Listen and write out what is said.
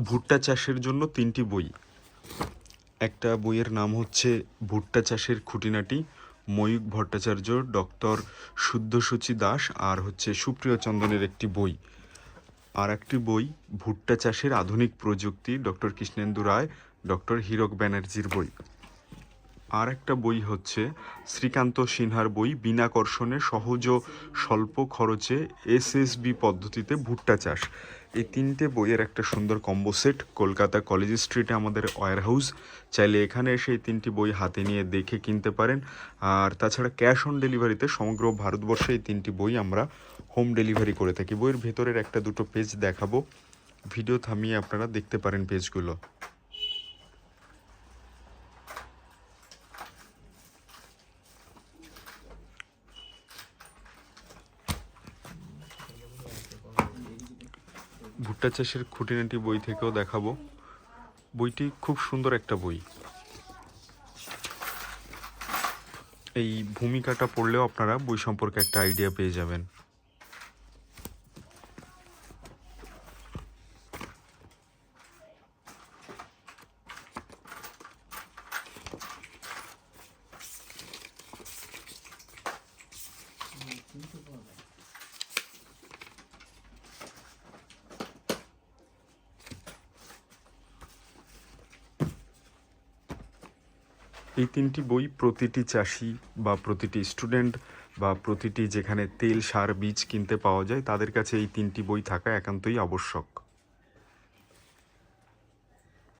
ভুট্টা চাষের জন্য 3টি বই। একটা বইয়ের নাম হচ্ছে ভুট্টা চাষের খুঁটিনাটি, ময়ূক ভট্টাচার্য, ডক্টর শুদ্ধসূচি দাস আর হচ্ছে সুপ্রিয় চন্দনের একটি বই। আর একটি বই ভুট্টা চাষের আধুনিক প্রযুক্তি, ডক্টর কৃষ্ণেন্দু রায়, ডক্টর হীরক ব্যানার্জির বই। আর একটা বই হচ্ছে শ্রীকান্ত সিনহার বই বিনা কর্ষণে সহজ ও স্বল্প খরচে এসএসবি পদ্ধতিতে ভুট্টা চাষ। এই 3টে বইয়ের একটা সুন্দর কম্বো সেট কলকাতা কলেজ স্ট্রিটে আমাদের ওয়্যার হাউস। চাইলে এখানে এসে এই 3টি বই হাতে নিয়ে দেখে কিনতে পারেন। আর তাছাড়া ক্যাশ অন ডেলিভারিতে সমগ্র ভারতবর্ষে এই 3টি বই আমরা হোম ডেলিভারি করে থাকি। বইয়ের ভেতরের একটা দুটো পেজ দেখাবো, ভিডিও থামিয়ে আপনারা দেখতে পারেন পেজগুলো। ভুট্টা চাষের খুঁটিনাটি বই থেকেও দেখাবো। বইটি খুব সুন্দর একটা বই। এই ভূমিকাটা পড়লেও আপনারা বই সম্পর্কে একটা আইডিয়া পেয়ে যাবেন। এই 3টি বই প্রতিটি চাষি বা প্রতিটি স্টুডেন্ট বা প্রতিটি যেখানে তেল সার বীজ কিনতে পাওয়া যায় তাদের কাছে এই 3টি বই থাকা একান্তই আবশ্যক।